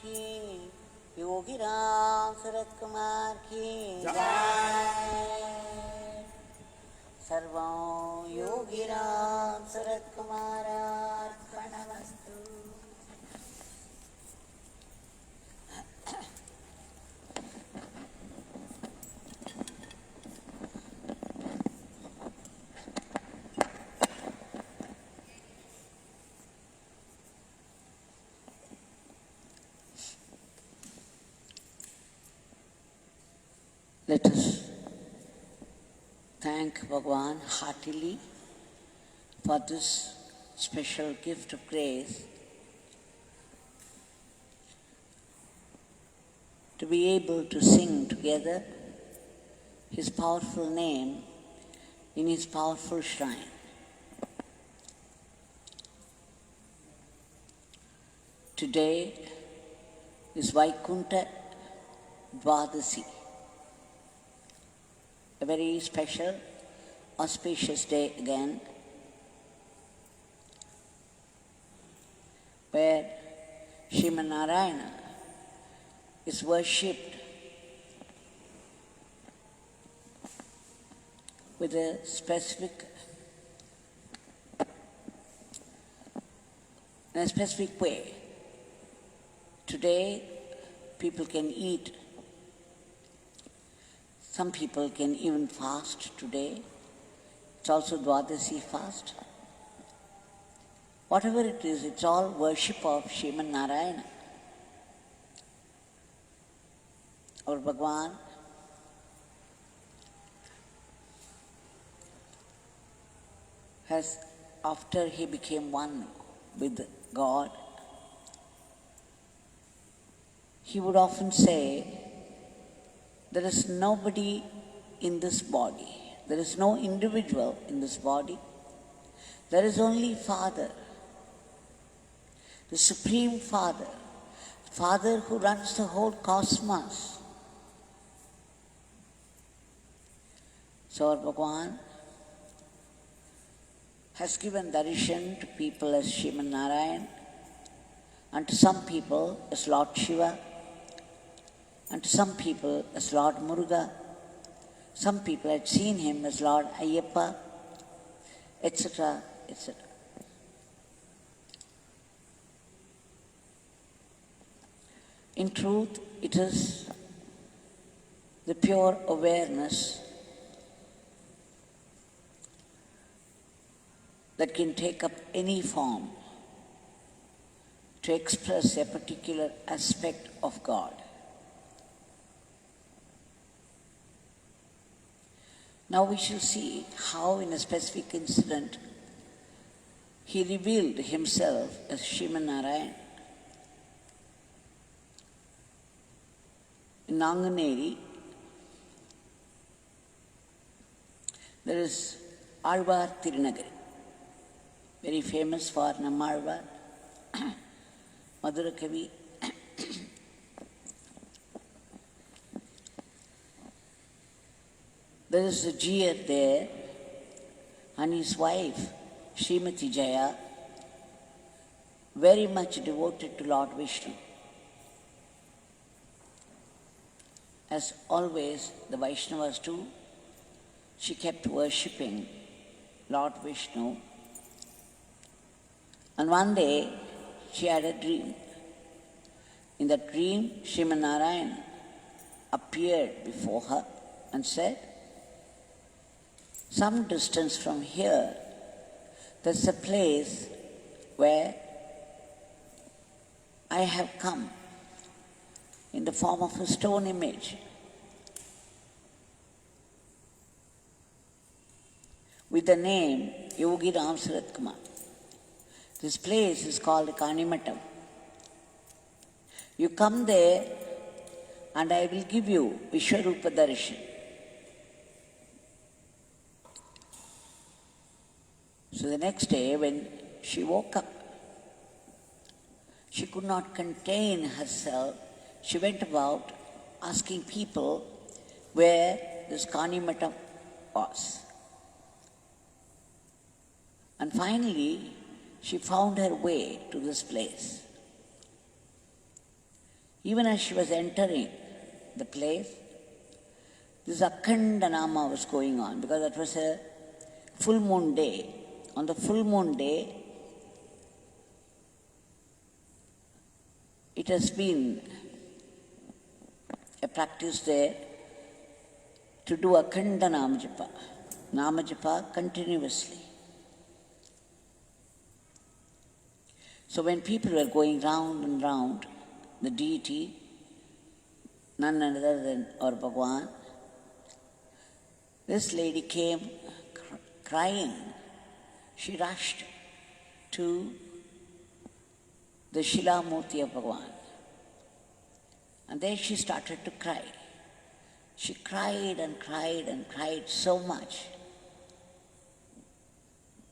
की, Yogi Ramsuratkumar की jai. Sarvam Yogi Ramsuratkumar Arpanamastu. Let us thank Bhagwan heartily for this special gift of grace to be able to sing together His powerful name in His powerful shrine. Today is Vaikunta Dwadasi, a very special, auspicious day again, where Sriman Narayana is worshipped with a in a specific way. Today, people can eat. Some people can even fast today. It's also Dwadasi fast. Whatever it is, it's all worship of Sriman Narayana. Our Bhagwan has, after he became one with God, he would often say, there is nobody in this body. There is no individual in this body. There is only Father, the Supreme Father, Father who runs the whole cosmos. So our Bhagwan has given darshan to people as Sriman Narayan, and to some people as Lord Shiva, and to some people as Lord Muruga. Some people had seen him as Lord Ayyappa, etc., etc. In truth, it is the pure awareness that can take up any form to express a particular aspect of God. Now we shall see how in a specific incident he revealed himself as Sriman Narayan. In Nanganeri, there is Alvar Tirunagari, very famous for Nammalvar, Madhura Kavi. There is a Jiyar there, and his wife, Srimati Jaya, very much devoted to Lord Vishnu. As always, the Vaishnavas too, she kept worshipping Lord Vishnu. And one day, she had a dream. In that dream, Sriman Narayan appeared before her and said, some distance from here, there's a place where I have come in the form of a stone image. With the name Yogi Ramsuratkumar. This place is called Kanimatam. You come there and I will give you Vishwarupa Darshan. So the next day when she woke up, she could not contain herself. She went about asking people where this Kanimatam was. And finally, she found her way to this place. Even as she was entering the place, this Akhanda Nama was going on, because that was a full moon day. On the full moon day, it has been a practice there to do Akhanda Nama Japa continuously. So when people were going round and round, the deity, none other than our Bhagwan, this lady came crying. She rushed to the Shila Murti of Bhagwan. And there she started to cry. She cried and cried and cried so much.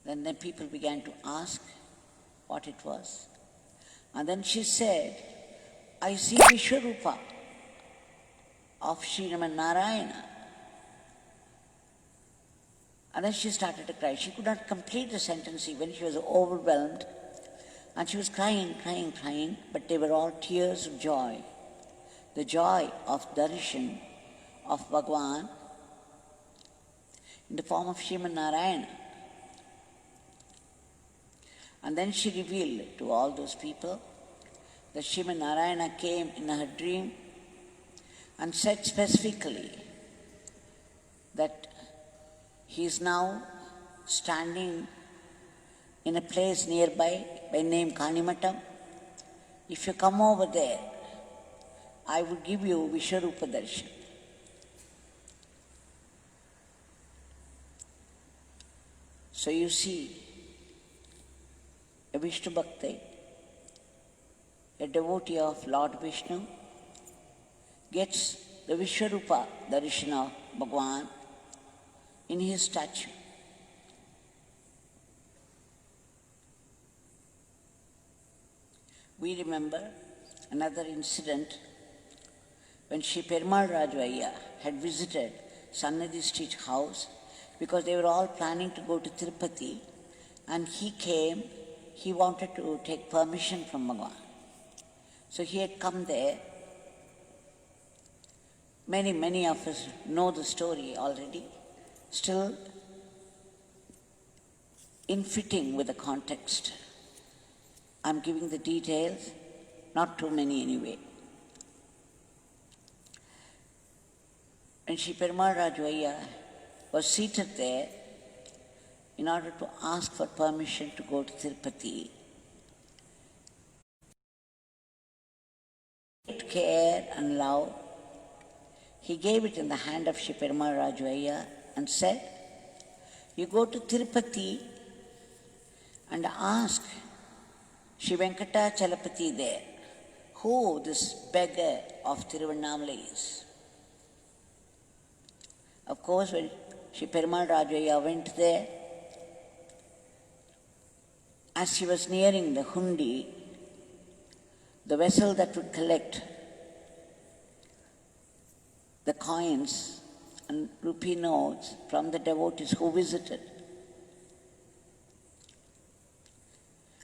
Then people began to ask what it was. And then she said, I see Vishwarupa of Sriman Narayana. And then she started to cry. She could not complete the sentence even. She was overwhelmed. And she was crying, crying, crying. But they were all tears of joy. The joy of darshan of Bhagwan in the form of Sriman Narayana. And then she revealed to all those people that Sriman Narayana came in her dream and said specifically that he is now standing in a place nearby by name Kanimatam. If you come over there, I will give you Vishwarupa Darshan. So you see, a Vishnu Bhakti, a devotee of Lord Vishnu, gets the Vishwarupa Darshan of Bhagwan in his statue. We remember another incident when Sri Perumal Rajvaya had visited Sannadhi Street house, because they were all planning to go to Tirupati, and he came, he wanted to take permission from Bhagwan. So he had come there. Many of us know the story already. Still, in fitting with the context, I'm giving the details, not too many anyway. When Sri Perumal Rajvaya was seated there in order to ask for permission to go to Tirupati, with care and love, he gave it in the hand of Sri Perumal Rajvaya and said, you go to Tirupati and ask Sri Venkatachalapati there who this beggar of Thiruvanamalai is. Of course, when Sri Perumal Rajvaya went there, as he was nearing the hundi, the vessel that would collect the coins and rupee notes from the devotees who visited.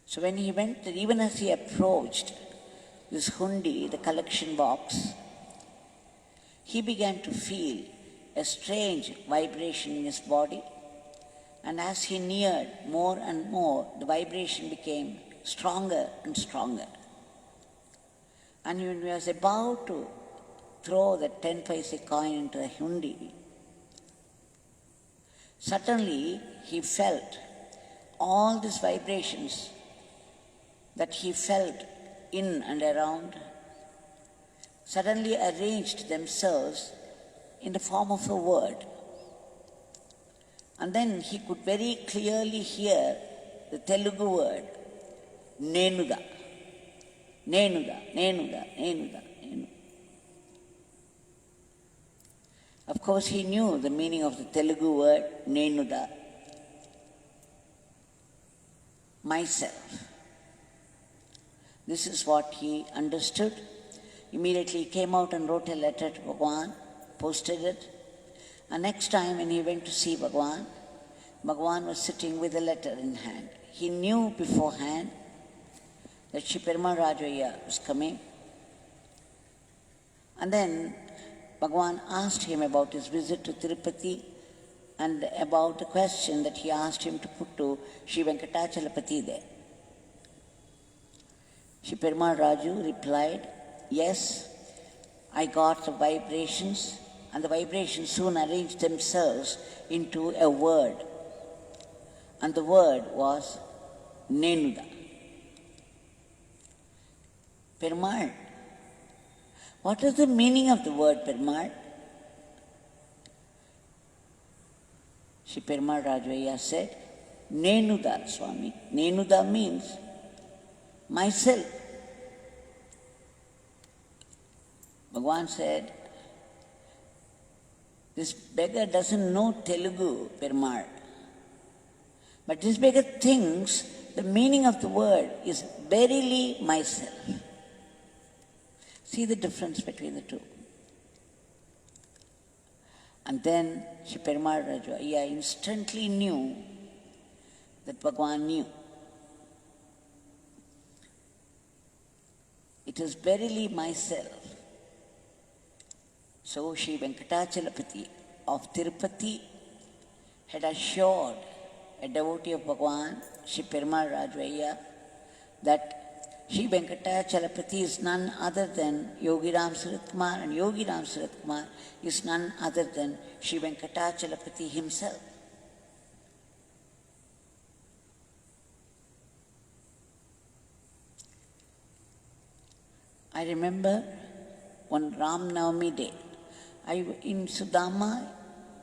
So when he went there, even as he approached this hundi, the collection box, he began to feel a strange vibration in his body. And as he neared more and more, the vibration became stronger and stronger. And when he was about to throw the 10 paise coin into the hundi, suddenly he felt all these vibrations that he felt in and around suddenly arranged themselves in the form of a word. And then he could very clearly hear the Telugu word, Nenuda. Nenuda, Nenuda, Nenuda, Nenuda. Of course, he knew the meaning of the Telugu word, Nenuda. Myself. This is what he understood. Immediately he came out and wrote a letter to Bhagwan, posted it. And next time when he went to see Bhagwan, Bhagwan was sitting with a letter in hand. He knew beforehand that Sri Perumal Rajvaya was coming. And then Bhagwan asked him about his visit to Tirupati and about the question that he asked him to put to Sri Venkatachalapati there. Sri Perumal Raju replied, yes, I got the vibrations, and the vibrations soon arranged themselves into a word. And the word was Nenuda. Perumal, what is the meaning of the word Perumal? Sri Perumal Rajvaya said, Nenuda, Swami. Nenuda means myself. Bhagwan said, this beggar doesn't know Telugu, Perumal. But this beggar thinks the meaning of the word is verily myself. See the difference between the two. And then Sri Perumal Rajvaya instantly knew that Bhagwan knew. It is verily myself. So Sri Venkatachalapati of Tirupati had assured a devotee of Bhagwan, Sri Perumal Rajvaya, that Sri Venkatachalapati is none other than Yogi Ramsuratkumar, and Yogi Ramsuratkumar is none other than Sri Venkatachalapati himself. I remember one Ram Navami day, in Sudama,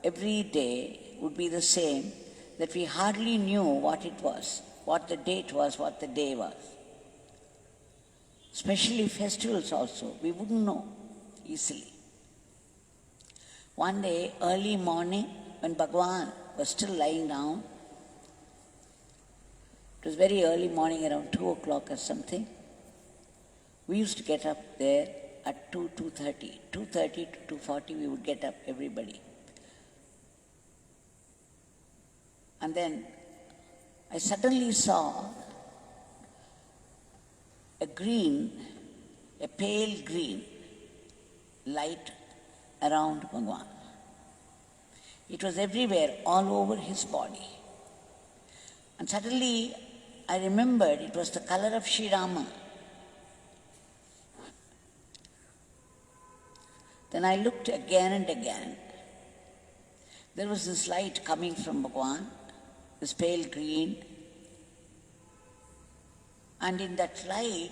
every day would be the same, that we hardly knew what it was, what the date was, what the day was. Especially festivals also, we wouldn't know easily. One day, early morning, when Bhagwan was still lying down, it was very early morning, around 2 o'clock or something, we used to get up there at 2:30. 2:30 to 2:40 we would get up, everybody. And then I suddenly saw a pale green light around Bhagwan. It was everywhere, all over his body. And suddenly I remembered it was the color of Sri Rama. Then I looked again and again. There was this light coming from Bhagwan, this pale green. And in that light,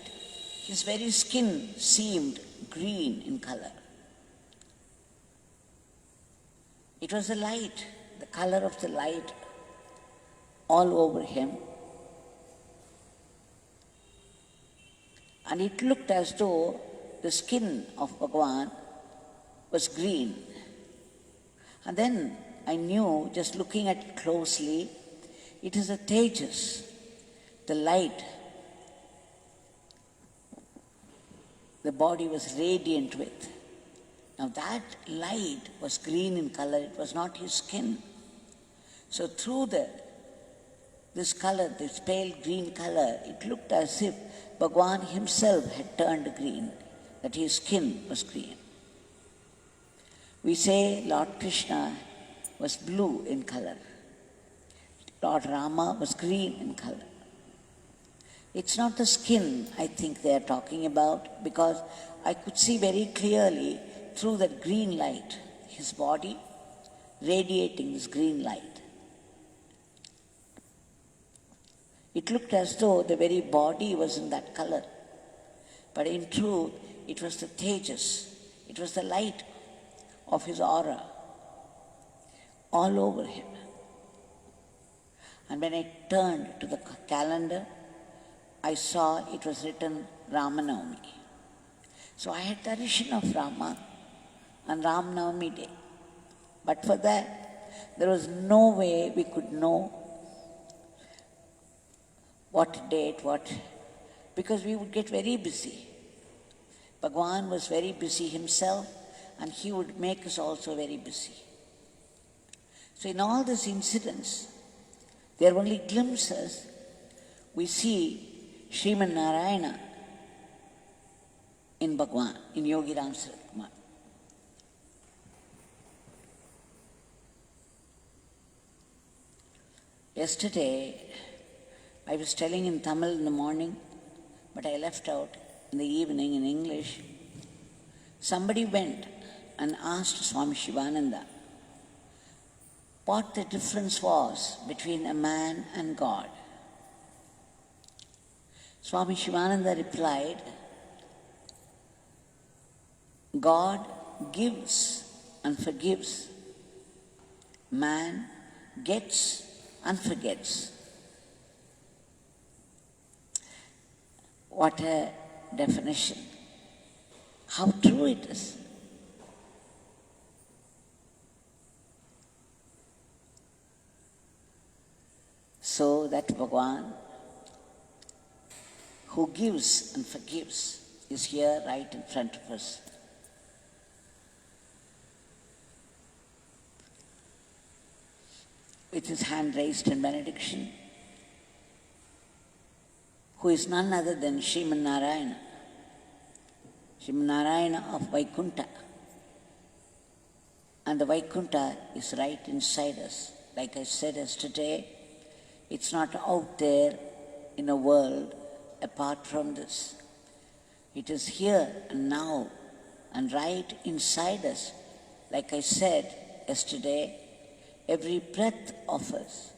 his very skin seemed green in color. It was the light, the color of the light all over him. And it looked as though the skin of Bhagwan was green. And then I knew, just looking at it closely, it is a tejas, the light. The body was radiant with. Now that light was green in color, it was not his skin. So through this color, this pale green color, it looked as if Bhagwan himself had turned green, that his skin was green. We say Lord Krishna was blue in color. Lord Rama was green in color. It's not the skin, I think they are talking about, because I could see very clearly through that green light, his body radiating this green light. It looked as though the very body was in that color. But in truth, it was the tejas, it was the light of his aura all over him. And when I turned to the calendar, I saw it was written Ramanavami. So I had darshan of Rama on Ram Navami day. But for that, there was no way we could know what date, because we would get very busy. Bhagwan was very busy himself, and he would make us also very busy. So in all these incidents, there are only glimpses. We see Sriman Narayana in Bhagwan, in Yogi Ramsuratkumar. Yesterday, I was telling in Tamil in the morning, but I left out in the evening in English. Somebody went and asked Swami Shivananda what the difference was between a man and God. Swami Shivananda replied, God gives and forgives. Man gets and forgets. What a definition. How true it is. So that Bhagwan, who gives and forgives, is here right in front of us. With his hand raised in benediction, who is none other than Sriman Narayana, Sriman Narayana of Vaikunta. And the Vaikunta is right inside us. Like I said yesterday, it's not out there in a world apart from this. It is here and now and right inside us. Like I said yesterday, every breath of us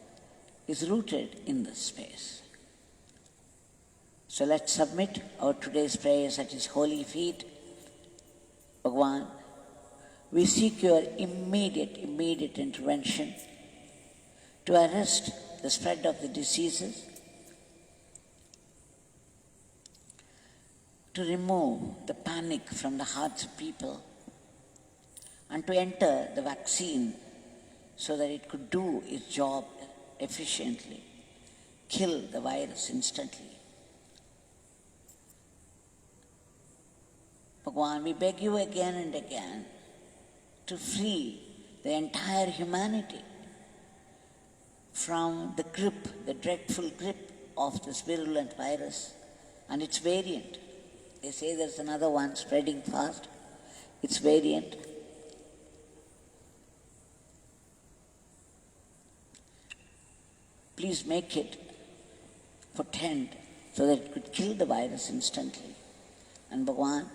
is rooted in this space. So let's submit our today's prayers at His holy feet. Bhagwan, we seek your immediate intervention to arrest the spread of the diseases, to remove the panic from the hearts of people, and to enter the vaccine so that it could do its job efficiently, kill the virus instantly. Bhagwan, we beg you again and again to free the entire humanity from the grip, the dreadful grip of this virulent virus and its variant. They say there's another one spreading fast, its variant. Please make it potent so that it could kill the virus instantly. And Bhagwan,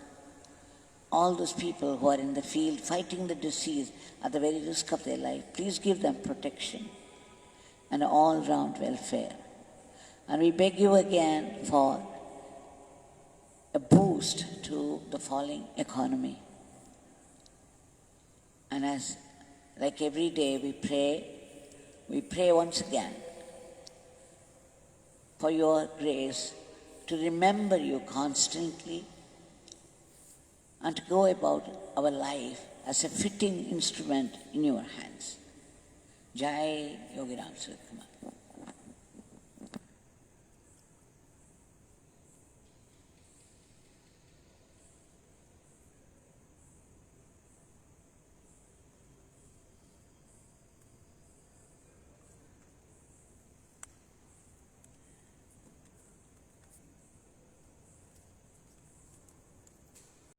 all those people who are in the field fighting the disease at the very risk of their life, please give them protection and all-round welfare. And we beg you again for a boost to the falling economy. And as, like every day, we pray once again for your grace to remember you constantly and to go about our life as a fitting instrument in your hands. Jai Yogi Ramsuratkumar.